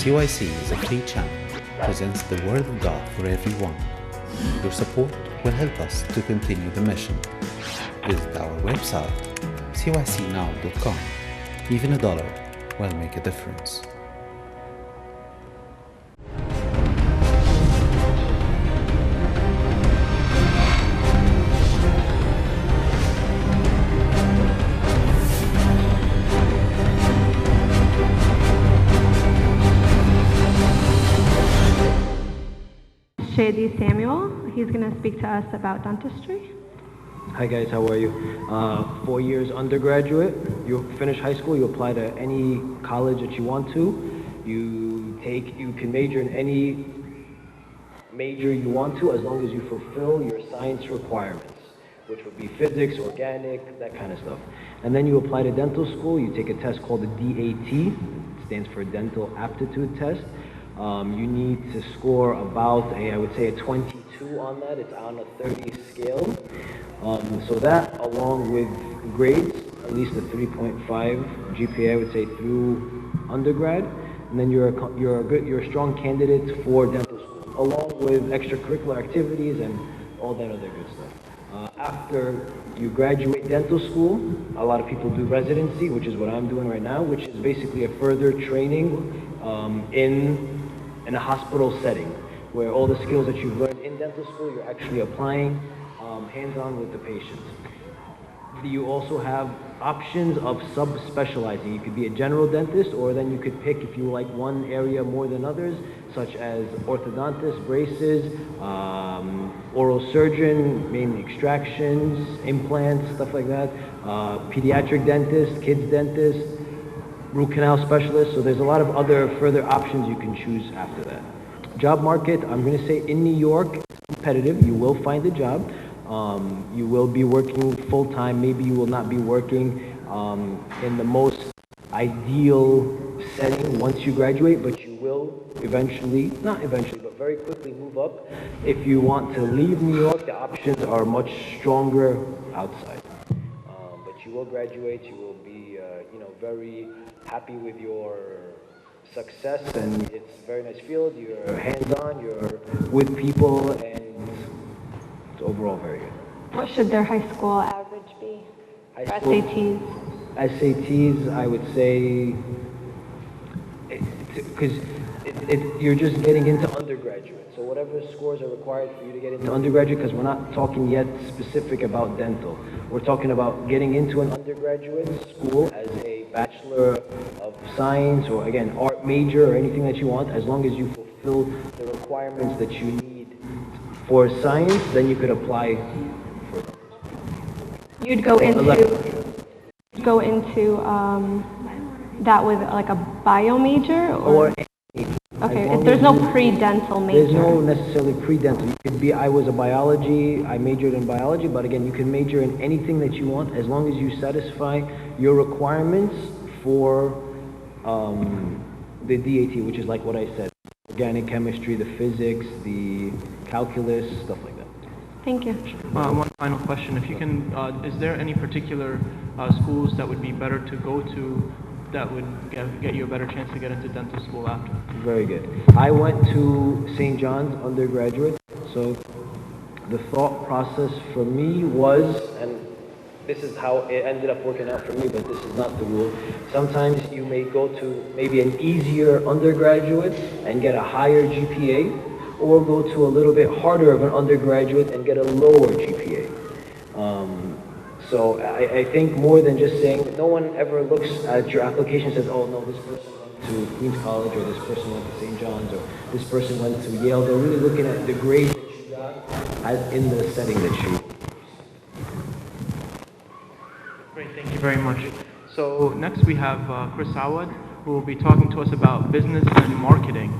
CYC is a free channel that presents the Word of God for everyone. Your support will help us to continue the mission. Visit our website, cycnow.com. Even $1 will make a difference. Shady Samuel. He's going to speak to us about dentistry. Hi guys, how are you? 4 years undergraduate. You finish high school, you apply to any college that you want to. You can major in any major you want to as long as you fulfill your science requirements, which would be physics, organic, that kind of stuff. And then you apply to dental school, you take a test called the DAT, it stands for Dental Aptitude Test. You need to score about I would say a 22 on that. It's on a 30 scale. So that, along with grades, at least a 3.5 GPA, I would say, through undergrad, and then you're a strong candidate for dental school, along with extracurricular activities and all that other good stuff. After you graduate dental school, a lot of people do residency, which is what I'm doing right now, which is basically a further training in a hospital setting, where all the skills that you've learned in dental school, you're actually applying hands-on with the patients. You also have options of sub-specializing. You could be a general dentist, or then you could pick if you like one area more than others, such as orthodontist, braces, oral surgeon, mainly extractions, implants, stuff like that, pediatric dentist, kids dentist, root canal specialist. So there's a lot of other further options you can choose after that. Job market, I'm going to say in New York, it's competitive. You will find a job. You will be working full-time. Maybe you will not be working in the most ideal setting once you graduate, but you will eventually, not eventually, but very quickly move up. If you want to leave New York, the options are much stronger outside. But you will graduate. You will be, very happy with your success, and it's a very nice field. You're hands-on. You're with people, and it's overall very good. What should their high school average be for SATs? SATs, I would say, because you're just getting into undergraduate. So whatever scores are required for you to get into undergraduate, because we're not talking yet specific about dental. We're talking about getting into an undergraduate school as a Bachelor of Science, or again, art major, or anything that you want. As long as you fulfill the requirements that you need for science, then you could apply for them. You'd go into that with like a bio major, or okay. If there's no pre-dental major. There's no necessarily pre-dental. You could be. I was a biology. I majored in biology, but again, you can major in anything that you want as long as you satisfy your requirements for the DAT, which is like what I said: organic chemistry, the physics, the calculus, stuff like that. Thank you. One final question. If you can, is there any particular schools that would be better to go to that would get you a better chance to get into dental school after? Very good. I went to St. John's undergraduate, so the thought process for me was, and this is how it ended up working out for me, but this is not the rule. Sometimes you may go to maybe an easier undergraduate and get a higher GPA, or go to a little bit harder of an undergraduate and get a lower GPA. So I think more than just saying, no one ever looks at your application and says, oh no, this person went to Queens College, or this person went to St. John's, or this person went to Yale. They're really looking at the grade that you got as in the setting that you. Great, thank you very much. So next we have Chris Awad, who will be talking to us about business and marketing.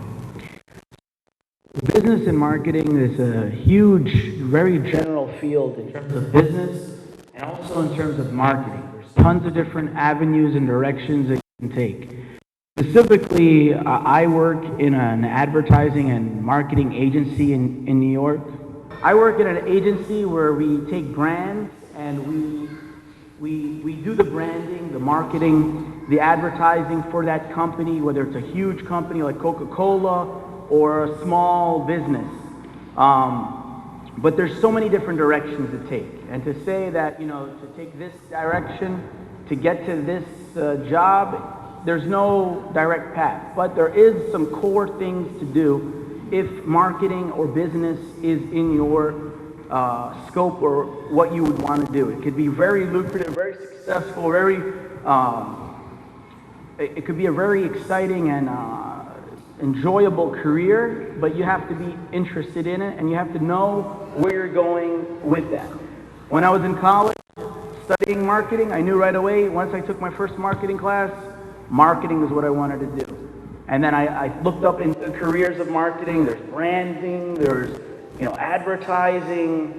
Business and marketing is a huge, very general field in terms of business and also in terms of marketing. There's tons of different avenues and directions that you can take. Specifically, I work in an advertising and marketing agency in New York. I work in an agency where we take brands and we We do the branding, the marketing, the advertising for that company, whether it's a huge company like Coca-Cola or a small business. But there's so many different directions to take. And to say that, to take this direction, to get to this job, there's no direct path. But there is some core things to do if marketing or business is in your scope or what you would want to do. It could be very lucrative, very successful, it could be a very exciting and enjoyable career, but you have to be interested in it and you have to know where you're going with that. When I was in college studying marketing, I knew right away, once I took my first marketing class, marketing was what I wanted to do. And then I looked up into the careers of marketing. There's branding, there's advertising,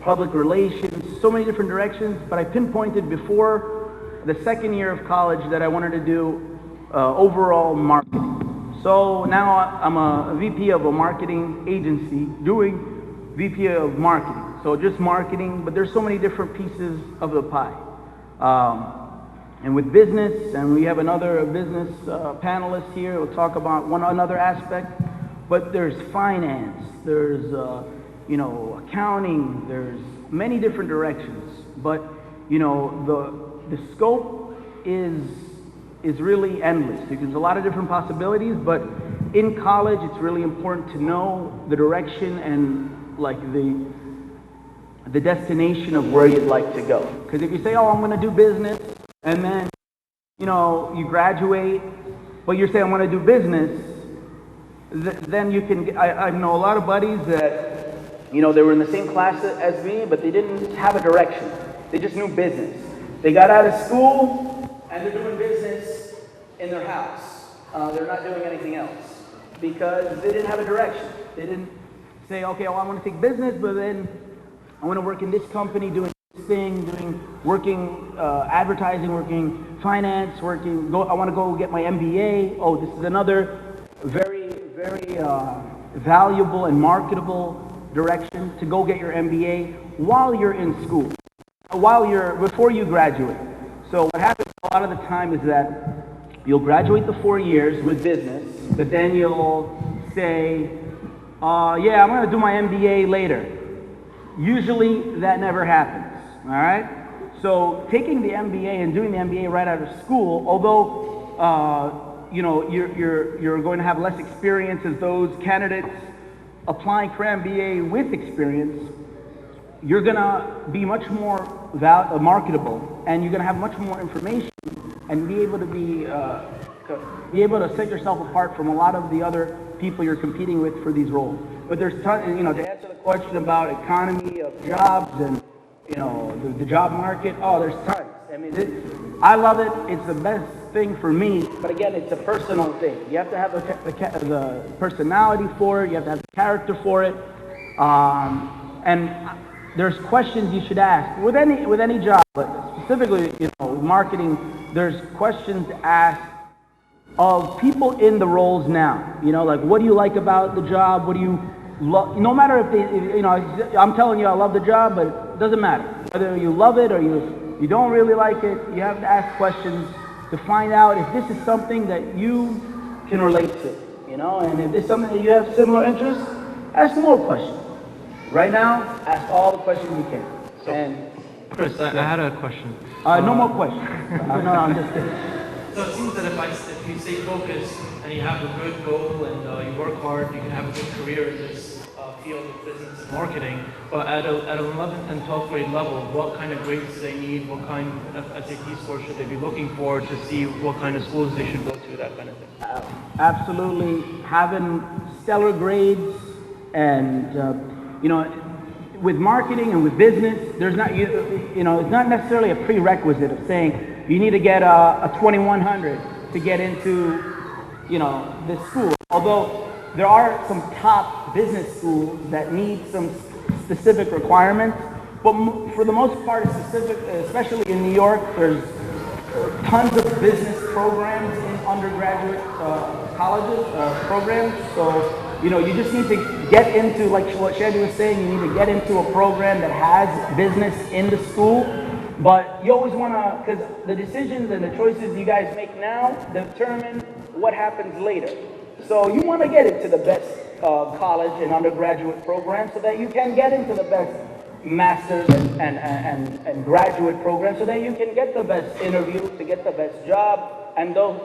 public relations, so many different directions, but I pinpointed before the second year of college that I wanted to do overall marketing. So now I'm a VP of a marketing agency doing VP of marketing. So just marketing, but there's so many different pieces of the pie. And with business, and we have another business panelist here, we'll talk about another aspect, but there's finance, there's accounting, there's many different directions, but the scope is really endless. There's a lot of different possibilities, but in college it's really important to know the direction and like the destination of where you'd like to go. Because if you say, oh, I'm going to do business, and then you graduate, but you're saying I want to do business, then you can, I know a lot of buddies that, they were in the same class as me, but they didn't have a direction. They just knew business. They got out of school, and they're doing business in their house. They're not doing anything else, because they didn't have a direction. They didn't say, okay, well, I want to take business, but then I want to work in this company doing this thing, working advertising, working finance, I want to go get my MBA. Oh, this is another very, very valuable and marketable direction to go get your MBA while you're in school, before you graduate. So what happens a lot of the time is that you'll graduate the 4 years with business, but then you'll say, yeah, I'm going to do my MBA later. Usually that never happens, all right? So taking the MBA and doing the MBA right out of school, although you're going to have less experience as those candidates applying for MBA with experience, you're going to be much more marketable, and you're going to have much more information and be able to set yourself apart from a lot of the other people you're competing with for these roles. But there's tons, to answer the question about economy of jobs and the job market, there's tons. I mean, I love it. It's the best thing for me. But again, it's a personal thing. You have to have the personality for it. You have to have the character for it. And there's questions you should ask with any job, but specifically, marketing. There's questions to ask of people in the roles now. Like, what do you like about the job? What do you love? No matter if I'm telling you I love the job, but it doesn't matter whether you love it or you don't really like it. You have to ask questions to find out if this is something that you can relate to. And if it's something that you have similar interests, ask more questions. Right now, ask all the questions you can. And Chris, I had a question. No more questions. No, I'm just kidding. So it seems that if you stay focused and you have a good goal and you work hard, you can have a good career in this field of business and marketing. But at an 11th and 12th grade level, what kind of grades do they need? What kind of SAT score should they be looking for to see what kind of schools they should go to, that kind of thing? Absolutely. Having stellar grades and, with marketing and with business, there's not, it's not necessarily a prerequisite of saying you need to get a 2100 to get into, this school. Although there are some top business schools that need some specific requirements, but for the most part, especially in New York, there's tons of business programs in undergraduate colleges, programs. So, you just need to get into, like what Shadi was saying, you need to get into a program that has business in the school. But you always want to, because the decisions and the choices you guys make now determine what happens later. So you want to get into the best college and undergraduate program so that you can get into the best master's and graduate program so that you can get the best interview, to get the best job, and so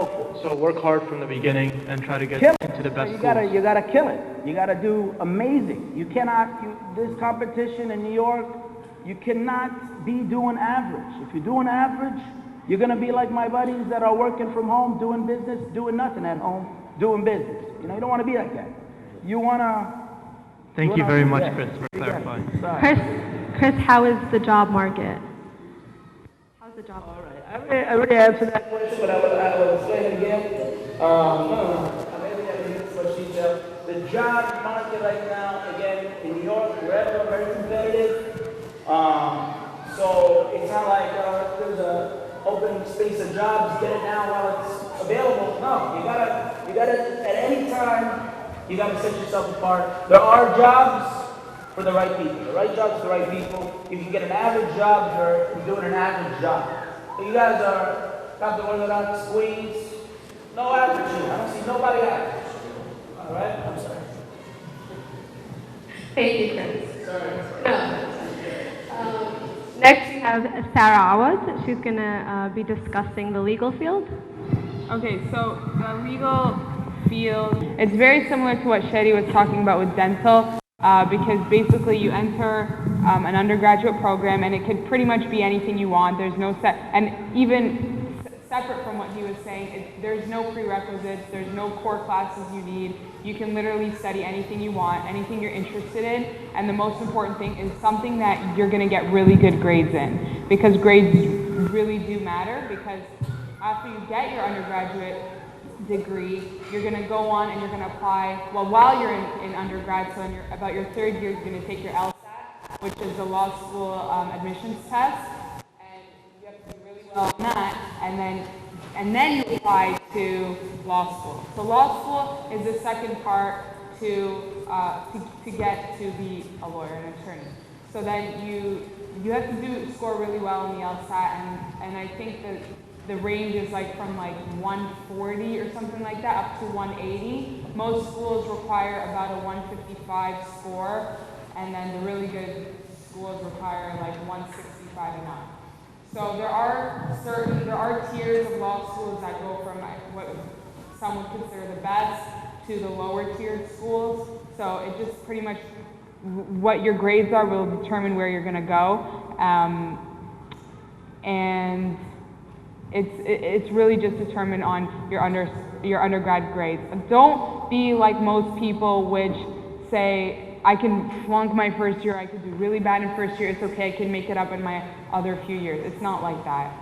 forth. So work hard from the beginning and try to get into the best You schools. gotta kill it. You gotta do amazing. You cannot, this competition in New York, you cannot be doing average. If you're doing average, you're gonna be like my buddies that are working from home, doing business, doing nothing at home, doing business. You know, you don't wanna be like that. You wanna... Thank you very much, Chris, for clarifying. Chris, how is the job market? How's the job market? All right, I already answered that question, but I will explain it again. I maybe I didn't get much detail. The job market right now, again, in New York, wherever, very competitive. So it's not like there's an open space of jobs, get it now while it's available. No, you gotta, at any time, you gotta set yourself apart. There are jobs for the right people. The right jobs for the right people. You can get an average job, you're doing an average job. So you guys got the one that I squeeze. No average here. I don't see nobody average. All right? I'm sorry. Thank you, Chris. No. Next, we have Sarah Awad. She's going to be discussing the legal field. Okay, so the legal field, it's very similar to what Shadi was talking about with dental, because basically you enter an undergraduate program and it could pretty much be anything you want. There's no set, and even separate from what he was saying, there's no prerequisites, there's no core classes you need. You can literally study anything you want, anything you're interested in, and the most important thing is something that you're going to get really good grades in, because grades really do matter, because after you get your undergraduate degree, you're going to go on and you're going to apply, well, while you're in undergrad, so in about your third year, you're going to take your LSAT, which is the law school admissions test, and you have to do really well on that, and then you apply to law school. So law school is the second part to get to be a lawyer, an attorney. So then you have to score really well in the LSAT, and I think that the range is like from like 140 or something like that up to 180. Most schools require about a 155 score, and then the really good schools require like 165 and up. So there are tiers of law schools that go from what some would consider the best to the lower tiered schools. So it just pretty much, what your grades are will determine where you're going to go, and it's really just determined on your undergrad grades. Don't be like most people which say, I can flunk my first year, I could do really bad in first year, it's okay, I can make it up in my other few years. It's not like that.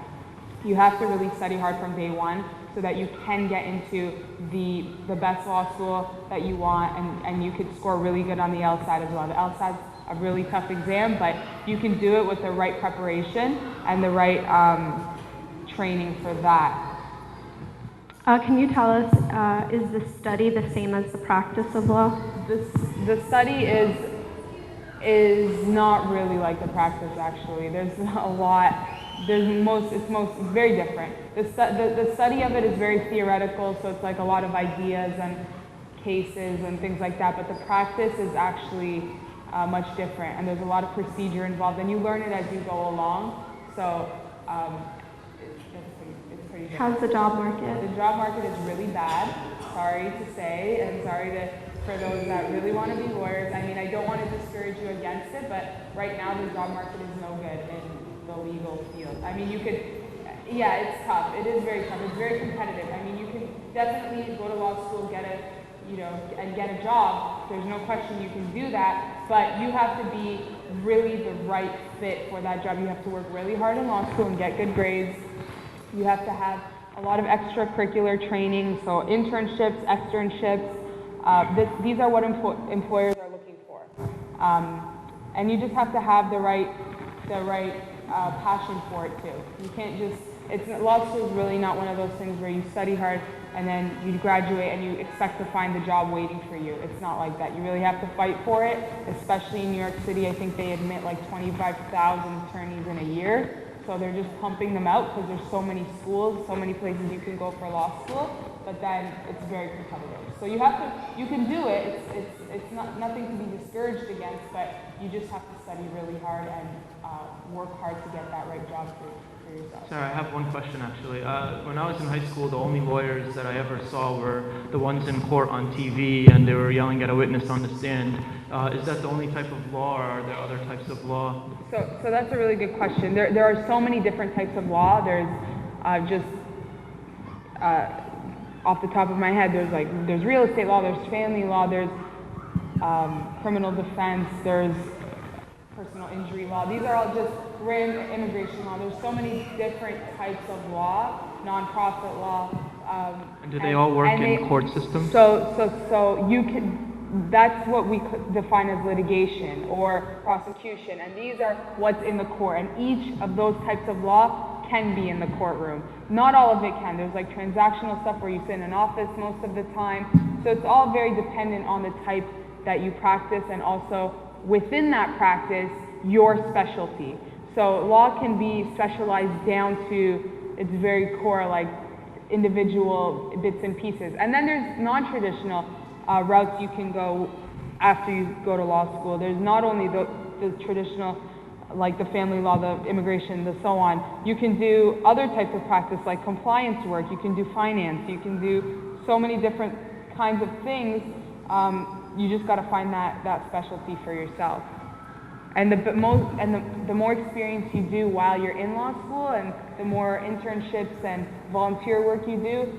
You have to really study hard from day one so that you can get into the best law school that you want, and you could score really good on the LSAT as well. The LSAT's a really tough exam, but you can do it with the right preparation and the right training for that. Can you tell us, is the study the same as the practice of law? The study is not really like the practice, actually. There's a lot, it's very different. The study of it is very theoretical, so it's like a lot of ideas and cases and things like that, but the practice is actually much different, and there's a lot of procedure involved, and you learn it as you go along, so it's pretty different. How's the job market? The job market is really bad, sorry to say, and sorry for those that really want to be lawyers. I mean, I don't want to discourage you against it, but right now the job market is no good in the legal field. I mean, yeah, it's tough. It is very tough. It's very competitive. I mean, you can definitely go to law school, get a job. There's no question you can do that, but you have to be really the right fit for that job. You have to work really hard in law school and get good grades. You have to have a lot of extracurricular training, so internships, externships. These are what employers are looking for, and you just have to have the right passion for it too. You can't just. Law school is really not one of those things where you study hard and then you graduate and you expect to find the job waiting for you. It's not like that. You really have to fight for it, especially in New York City. I think they admit like 25,000 attorneys in a year. So they're just pumping them out because there's so many schools, so many places you can go for law school, but then it's very competitive. So you can do it. It's not nothing to be discouraged against, but you just have to study really hard and work hard to get that right job for yourself. Sarah, I have one question actually. When I was in high school, the only lawyers that I ever saw were the ones in court on TV, and they were yelling at a witness on the stand. Is that the only type of law, or are there other types of law? So that's a really good question. There are so many different types of law. There's off the top of my head, there's real estate law, there's family law, there's criminal defense, there's personal injury law. These are all just random immigration law. There's so many different types of law, nonprofit law. And do they all work in court systems? So you can. That's what we define as litigation or prosecution, and these are what's in the court, and each of those types of law can be in the courtroom. Not all of it can. There's like transactional stuff where you sit in an office most of the time, so it's all very dependent on the type that you practice, and also within that practice, your specialty. So law can be specialized down to its very core, like individual bits and pieces, and then there's non-traditional routes you can go after you go to law school. There's not only the traditional, like the family law, the immigration, the so on. You can do other types of practice like compliance work. You can do finance. You can do so many different kinds of things. You just got to find that specialty for yourself. And the more experience you do while you're in law school, and the more internships and volunteer work you do,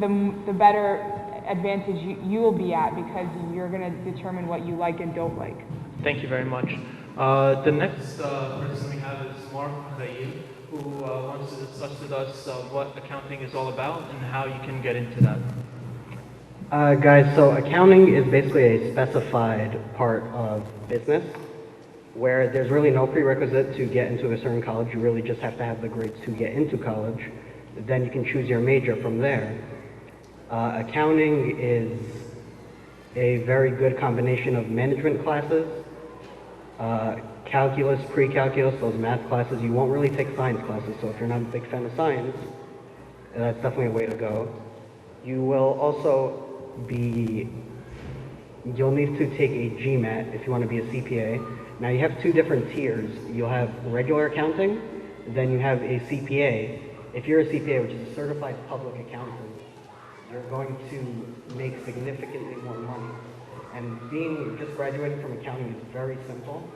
the better advantage you will be at, because you're going to determine what you like and don't like. Thank you very much. The next person we have is Mark Zaid, who wants to discuss with us what accounting is all about and how you can get into that. Guys, so accounting is basically a specified part of business where there's really no prerequisite to get into a certain college. You really just have to have the grades to get into college. Then you can choose your major from there. Accounting is a very good combination of management classes, calculus, pre-calculus, those math classes. You won't really take science classes, so if you're not a big fan of science, that's definitely a way to go. You will also you'll need to take a GMAT if you want to be a CPA. Now you have two different tiers. You'll have regular accounting, then you have a CPA. If you're a CPA, which is a certified public accountant, you're going to make significantly more money. And just graduating from accounting is very simple.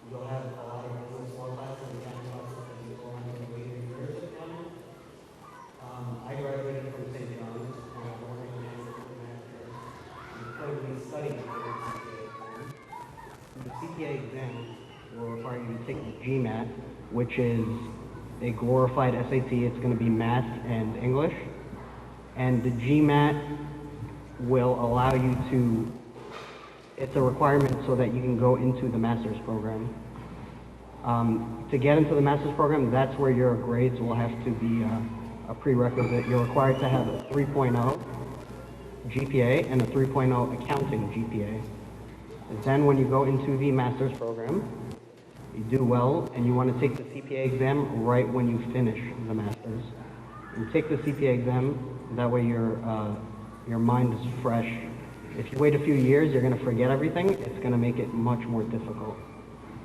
You'll have a lot of business law classes and accounting classes as you go on to the way your career of accounting. I graduated from St. John's, and I've been working in for 2.5 years. I'm currently studying for the CPA exam. The CPA exam will require you to take the GMAT, which is a glorified SAT. It's going to be math and English. And the GMAT will allow you it's a requirement so that you can go into the master's program. To get into the master's program, that's where your grades will have to be a prerequisite. You're required to have a 3.0 GPA and a 3.0 accounting GPA. And then when you go into the master's program, you do well, and you want to take the CPA exam right when you finish the master's. You take the CPA exam, that way your mind is fresh. If you wait a few years, you're going to forget everything. It's going to make it much more difficult.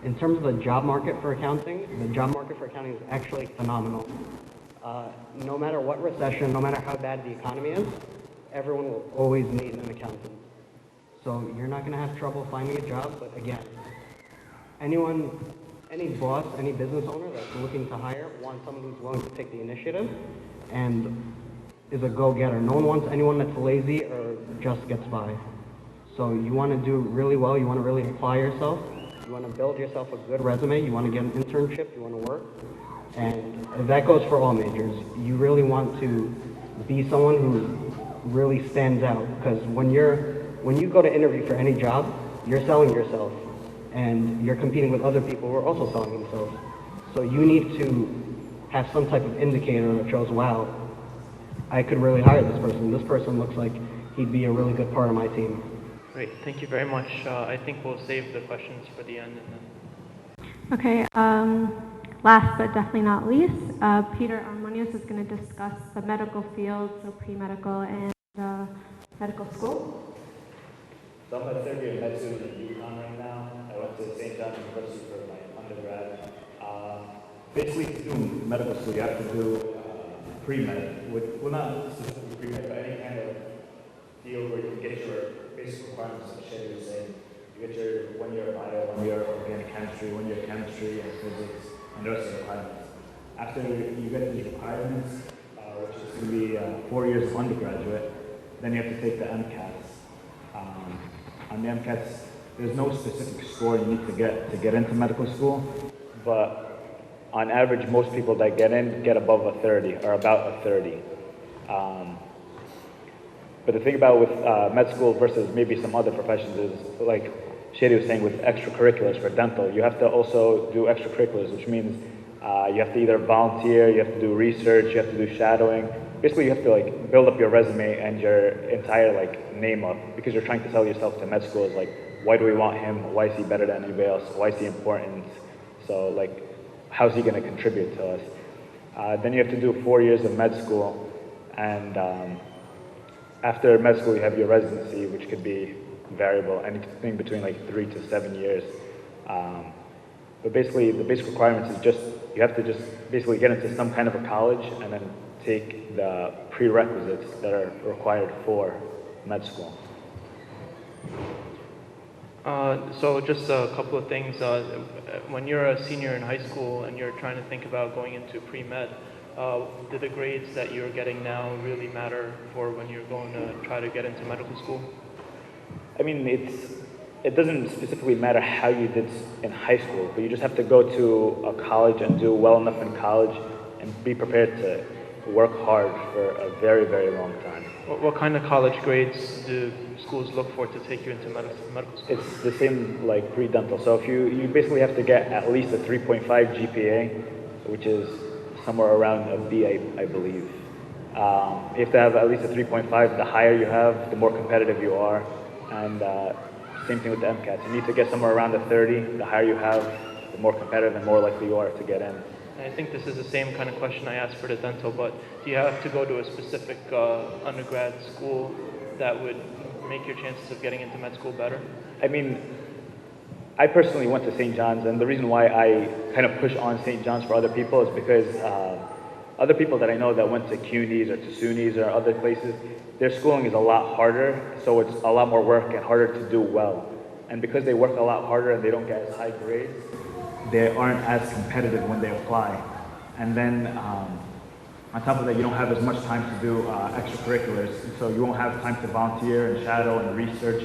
In terms of the job market for accounting, the job market for accounting is actually phenomenal. No matter what recession, no matter how bad the economy is, everyone will always need an accountant. So you're not going to have trouble finding a job, but again, any boss, any business owner that's looking to hire wants someone who's willing to take the initiative and is a go-getter. No one wants anyone that's lazy or just gets by. So you want to do really well, you want to really apply yourself, you want to build yourself a good resume, you want to get an internship, you want to work, and that goes for all majors. You really want to be someone who really stands out, because when you go to interview for any job, you're selling yourself, and you're competing with other people who are also selling themselves. So you need to have some type of indicator that shows, wow, I could really hire this person. This person looks like he'd be a really good part of my team. Great, thank you very much. I think we'll save the questions for the end. And then... Okay, last but definitely not least, Peter Armonius is going to discuss the medical field, so pre-medical and medical school. So I'm a third year med student at UConn right now. I went to St. John's University for my undergrad. Basically, to do medical school, you have to do pre-med, well not specifically pre-med, but any kind of field where you can get your basic requirements, like Sherry was saying. You get your 1 year bio, 1 year organic chemistry, 1 year chemistry and physics, and the rest of the requirements. After you get these requirements, which is going to be 4 years of undergraduate, then you have to take the MCATs. On the MCATs, there's no specific score you need to get into medical school, but on average, most people that get in get above a 30 or about a 30. But the thing about with med school versus maybe some other professions is, like Shady was saying, with extracurriculars for dental, you have to also do extracurriculars, which means you have to either volunteer, you have to do research, you have to do shadowing. Basically, you have to like build up your resume and your entire like name up, because you're trying to sell yourself to med schools. Like, why do we want him? Why is he better than anybody else? Why is he important? So like, how's he going to contribute to us? Then you have to do 4 years of med school, and after med school, you have your residency, which could be variable, anything between like 3 to 7 years. But basically, the basic requirements is just, you have to just basically get into some kind of a college and then take the prerequisites that are required for med school. So just a couple of things. When you're a senior in high school and you're trying to think about going into pre-med, do the grades that you're getting now really matter for when you're going to try to get into medical school? I mean, it doesn't specifically matter how you did in high school, but you just have to go to a college and do well enough in college and be prepared to work hard for a very, very long time. What kind of college grades do schools look for to take you into medical school? It's the same like pre-dental. So if you basically have to get at least a 3.5 GPA, which is somewhere around a B, I believe. You have to have at least a 3.5. The higher you have, the more competitive you are. And same thing with the MCATs. You need to get somewhere around a 30. The higher you have, the more competitive and more likely you are to get in. I think this is the same kind of question I asked for the dental, but do you have to go to a specific undergrad school that would make your chances of getting into med school better? I mean, I personally went to St. John's, and the reason why I kind of push on St. John's for other people is because other people that I know that went to CUNYs or to SUNYs or other places, their schooling is a lot harder, so it's a lot more work and harder to do well. And because they work a lot harder and they don't get as high grades, they aren't as competitive when they apply. And then on top of that, you don't have as much time to do extracurriculars, so you won't have time to volunteer and shadow and research.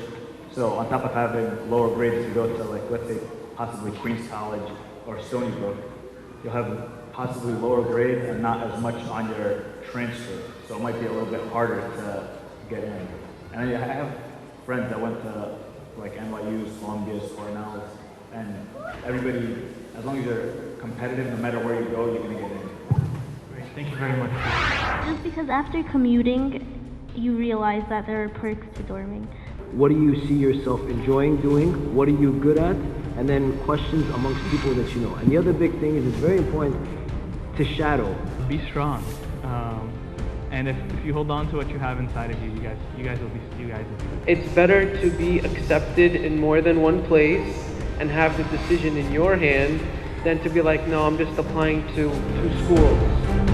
So on top of having lower grades, if you go to, like, let's say possibly Queens College or Stony Brook, you'll have possibly lower grades and not as much on your transfer. So it might be a little bit harder to get in. And I have friends that went to like NYU's, Columbia's, Cornell's, and everybody, as long as you're competitive, no matter where you go, you're going to get in. Great, thank you very much. Just because after commuting, you realize that there are perks to dorming. What do you see yourself enjoying doing? What are you good at? And then questions amongst people that you know. And the other big thing is it's very important to shadow. Be strong. And if you hold on to what you have inside of you, you guys will be good. It's better to be accepted in more than one place and have the decision in your hand than to be like, no, I'm just applying to 2 schools.